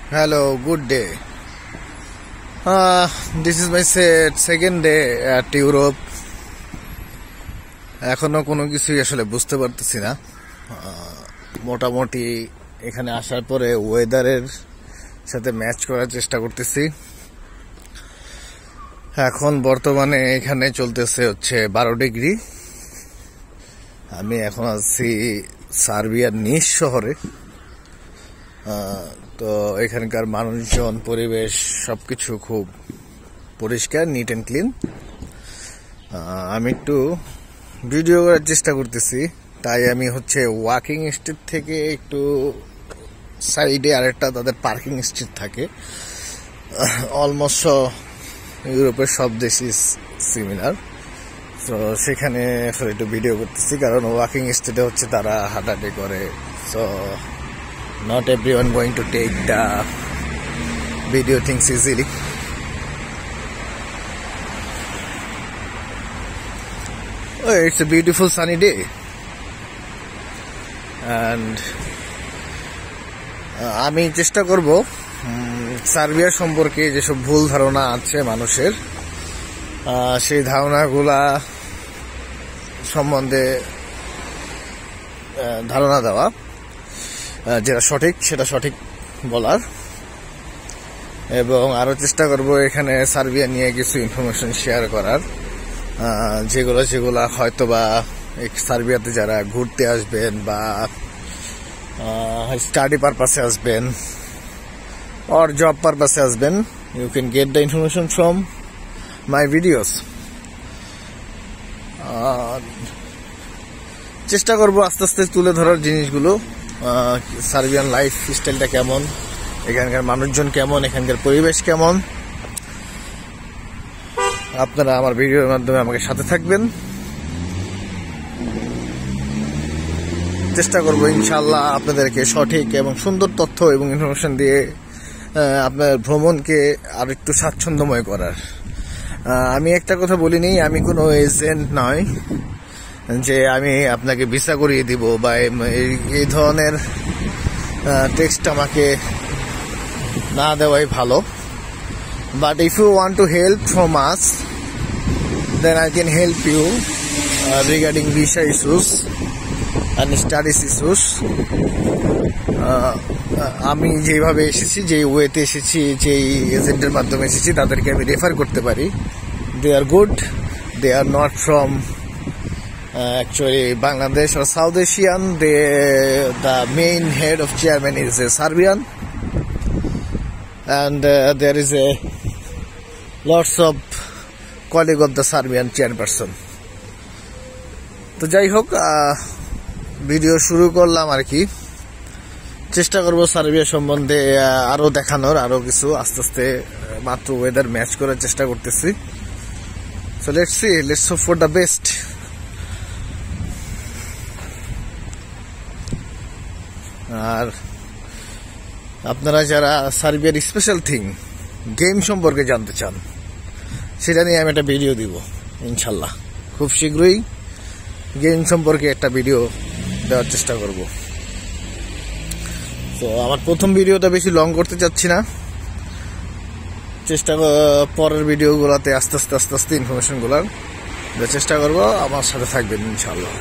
Hello, good day. This is my second day at Europe. এখনো কোনো কিছুই আসলে বুঝতে পারতেছি না। মোটামুটি এখানে আসার পরে ওয়েদারের সাথে ম্যাচ করার চেষ্টা করতেছি। এখন বর্তমানে এখানে চলতেছে হচ্ছে 12 ডিগ্রি। আমি এখন আছি সার্বিয়ার নিস শহরে। তো এখানকার মানুষজন, পরিবেশ সবকিছু খুব পরিষ্কার, নিট অ্যান্ড ক্লিন। আমি একটু ভিডিও করার চেষ্টা করতেছি, তাই আমি হচ্ছে ওয়াকিং স্ট্রিট থেকে একটু সাইডে আরেকটা তাদের পার্কিং স্ট্রিট থাকে। অলমোস্ট ইউরোপের সব দেশই সিমিলার। তো সেখানে আসলে একটু ভিডিও করতেছি, কারণ ওয়াকিং স্ট্রিটে হচ্ছে তারা হাঁটাহাঁটি করে। So not everyone going to take the video things easily. Oh, it's a beautiful sunny day, and আমি চেষ্টা করব সার্বিয়া সম্পর্কে যেসব ভুল ধারণা আছে মানুষের, সেই ধারণাগুলা সম্বন্ধে ধারণা দেওয়া, যেটা সঠিক সেটা সঠিক বলার, এবং আরো চেষ্টা করব এখানে সার্বিয়া নিয়ে কিছু ইনফরমেশন শেয়ার করার, যেগুলা হয়তোবা সার্বিয়াতে যারা ঘুরতে আসবেন বা স্টাডি পারপাসে আসবেন or job পারপাসে আসবেন, you can get the information from my videos. চেষ্টা করব আস্তে আস্তে তুলে ধরার জিনিসগুলো। সার্বিয়ান লাইফ স্টাইলটা কেমন, এখানকার মানুষজন কেমন, এখানকার পরিবেশ কেমন। আপনারা আমার ভিডিওর মাধ্যমে আমাকে সাথে থাকবেন। চেষ্টা করব ইনশাআল্লাহ আপনাদেরকে সঠিক এবং সুন্দর তথ্য এবং ইনফরমেশন দিয়ে আপনার ভ্রমণকে আর একটু স্বাচ্ছন্দ্যময় করার। আমি একটা কথা বলিনি, আমি কোনো এজেন্ট নয় যে আমি আপনাকে ভিসা করিয়ে দিব বা এই ধরনের টেক্সট আমাকে না দেওয়াই ভালো। But if you want to help from us, then I can help you regarding visa issues and studies issues. আমি যেভাবে এসেছি, যেই ওয়েতে এসেছি, যেই এজেন্টের মাধ্যমে এসেছি, তাদেরকে আমি রেফার করতে পারি। They are good, they are not from actually Bangladesh or South Asian. The main head of chairman is a Serbian, and there is a lots of colleague of the Serbian chairperson. তো যাই হোক, video শুরু করলাম আর কি। চেষ্টা করব Serbia সম্বন্ধে আরো দেখানোর, আরো কিছু আস্তে আস্তে, মাত্র ওয়েদার ম্যাচ করার চেষ্টা করতেছি। So let's see, let's hope for the best. আর আপনারা যারা সার্বিয়ার স্পেশাল থিং গেম সম্পর্কে জানতে চান, সেটা নিয়ে আমি একটা ভিডিও দিব ইনশাল্লাহ। খুব শীঘ্রই গেম সম্পর্কে একটা ভিডিও দেওয়ার চেষ্টা করব। তো আমার প্রথম ভিডিওটা বেশি লং করতে চাচ্ছি না, পরের ভিডিওগুলোতে আস্তে আস্তে ইনফরমেশনগুলোর চেষ্টা করব। আমার সাথে থাকবেন ইনশাল্লাহ।